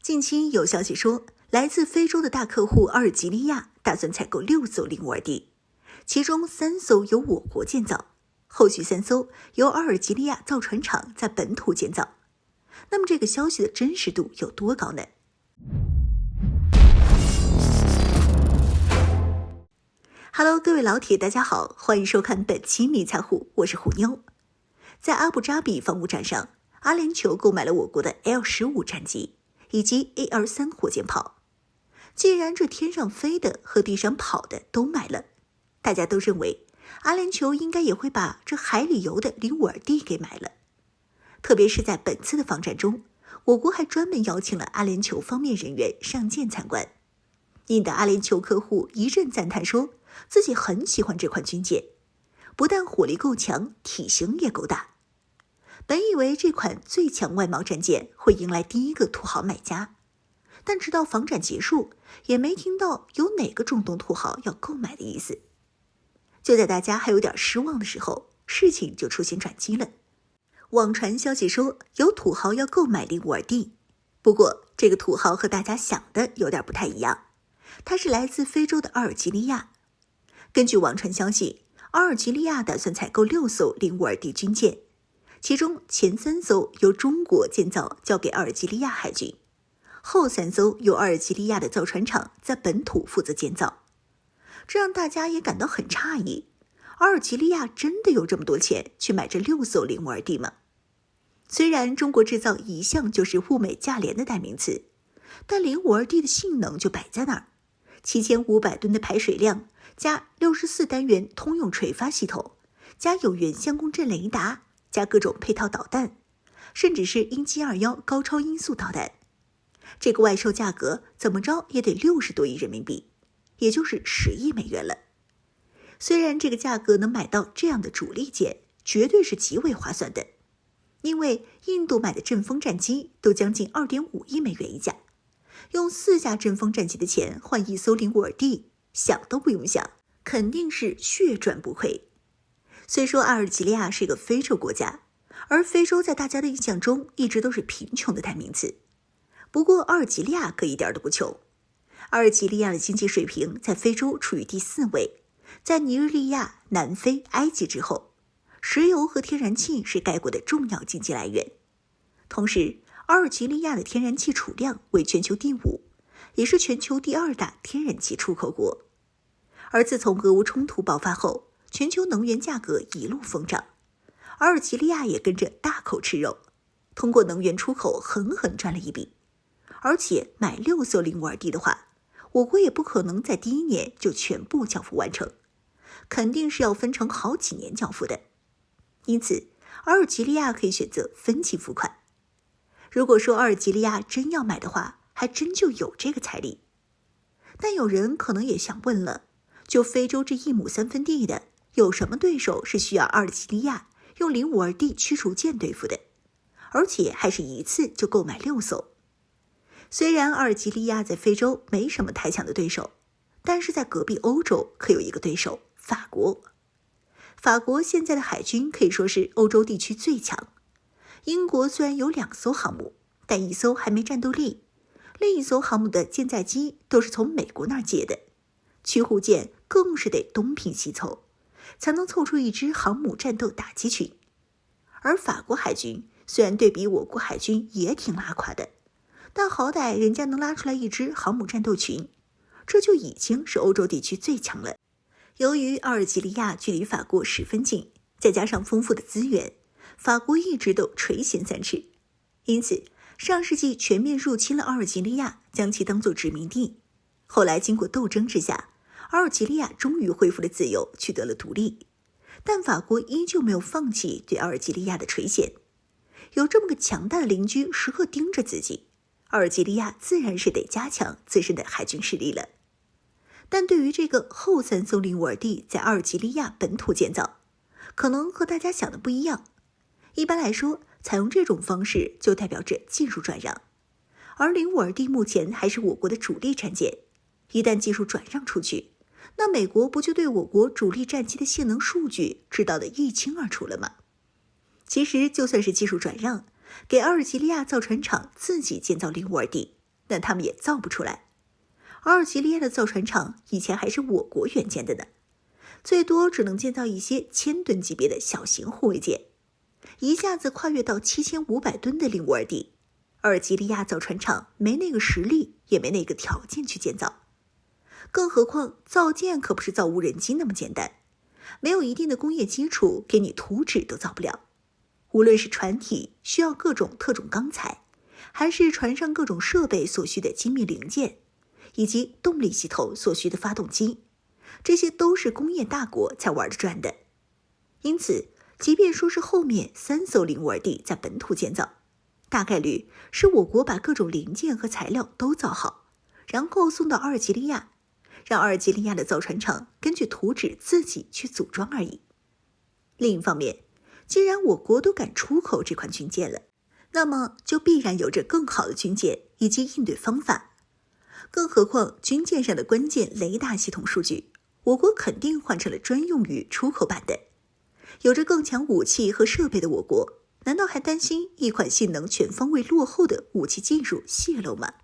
近期有消息说，来自非洲的大客户阿尔及利亚打算采购6艘零五二 D， 其中3艘由我国建造，后续3艘由阿尔及利亚造船厂在本土建造。那么这个消息的真实度有多高呢？Hello， 各位老铁，大家好，欢迎收看本期迷彩虎，我是虎妞。在阿布扎比防务战上，阿联酋购买了我国的 L-15战机以及 AR-3火箭炮。既然这天上飞的和地上跑的都买了，大家都认为阿联酋应该也会把这海里游的零五二 D 给买了。特别是在本次的访战中，我国还专门邀请了阿联酋方面人员上舰参观。引得阿联酋客户一阵赞叹，说自己很喜欢这款军舰，不但火力够强，体型也够大。本以为这款最强外贸战舰会迎来第一个土豪买家，但直到访展结束，也没听到有哪个中东土豪要购买的意思。就在大家还有点失望的时候，事情就出现转机了。网传消息说有土豪要购买零五二 D， 不过这个土豪和大家想的有点不太一样，他是来自非洲的阿尔及利亚。根据网传消息，阿尔及利亚打算采购6艘零五二 D 军舰，其中前3艘由中国建造交给阿尔及利亚海军，后3艘由阿尔及利亚的造船厂在本土负责建造。这让大家也感到很诧异，阿尔及利亚真的有这么多钱去买这6艘零五二 D 吗？虽然中国制造一向就是物美价廉的代名词，但零五二 D 的性能就摆在那儿，7500吨的排水量，加64单元通用垂发系统，加有源相控阵雷达，加各种配套导弹，甚至是鹰击21高超音速导弹。这个外售价格怎么着也得60多亿人民币，也就是10亿美元了。虽然这个价格能买到这样的主力舰，绝对是极为划算的，因为印度买的阵风战机都将近2.5亿美元一架，用4架阵风战机的钱换1艘零五二 D， 想都不用想，肯定是血赚不亏。虽说阿尔及利亚是个非洲国家，而非洲在大家的印象中一直都是贫穷的代名词，不过阿尔及利亚可一点都不穷。阿尔及利亚的经济水平在非洲处于第4位，在尼日利亚、南非、埃及之后。石油和天然气是该国的重要经济来源。同时，阿尔及利亚的天然气储量为全球第5，也是全球第2大天然气出口国。而自从俄乌冲突爆发后，全球能源价格一路疯涨，阿尔及利亚也跟着大口吃肉，通过能源出口狠狠赚了一笔。而且买6艘零五二 D 的话，我国也不可能在第1年就全部交付完成，肯定是要分成好几年交付的。因此，阿尔及利亚可以选择分期付款。如果说阿尔及利亚真要买的话，还真就有这个财力。但有人可能也想问了，就非洲这1亩3分地的，有什么对手是需要阿尔及利亚用零五二 D 驱逐舰对付的？而且还是一次就购买6艘。虽然阿尔及利亚在非洲没什么太强的对手，但是在隔壁欧洲可有一个对手，法国。法国现在的海军可以说是欧洲地区最强。英国虽然有2艘航母，但1艘还没战斗力，另1艘航母的舰载机都是从美国那儿借的，驱护舰更是得东拼西凑，才能凑出一支航母战斗打击群。而法国海军虽然对比我国海军也挺拉垮的，但好歹人家能拉出来一支航母战斗群，这就已经是欧洲地区最强了。由于阿尔及利亚距离法国十分近，再加上丰富的资源，法国一直都垂涎3尺。因此，上世纪全面入侵了阿尔及利亚，将其当作殖民地。后来经过斗争之下，阿尔及利亚终于恢复了自由，取得了独立。但法国依旧没有放弃对阿尔及利亚的垂涎。有这么个强大的邻居时刻盯着自己，阿尔及利亚自然是得加强自身的海军实力了。但对于这个后3艘零五二 D 在阿尔及利亚本土建造，可能和大家想的不一样。一般来说，采用这种方式就代表着技术转让，而零五二 D 目前还是我国的主力战舰，一旦技术转让出去，那美国不就对我国主力战机的性能数据知道得一清二楚了吗？其实就算是技术转让，给阿尔及利亚造船厂自己建造零五二 D，那他们也造不出来。阿尔及利亚的造船厂以前还是我国援建的呢，最多只能建造一些1000吨级别的小型护卫舰，一下子跨越到7500吨的令乌尔地，阿尔及利亚造船厂没那个实力，也没那个条件去建造。更何况造舰可不是造无人机那么简单，没有一定的工业基础，给你图纸都造不了。无论是船体需要各种特种钢材，还是船上各种设备所需的精密零件，以及动力系统所需的发动机，这些都是工业大国才玩得转的。因此，即便说是后面3艘令乌尔地在本土建造，大概率是我国把各种零件和材料都造好，然后送到阿尔及利亚，让阿尔及利亚的造船厂根据图纸自己去组装而已。另一方面，既然我国都敢出口这款军舰了，那么就必然有着更好的军舰以及应对方法。更何况军舰上的关键雷达系统数据，我国肯定换成了专用于出口版的。有着更强武器和设备的我国，难道还担心一款性能全方位落后的武器技术泄露吗？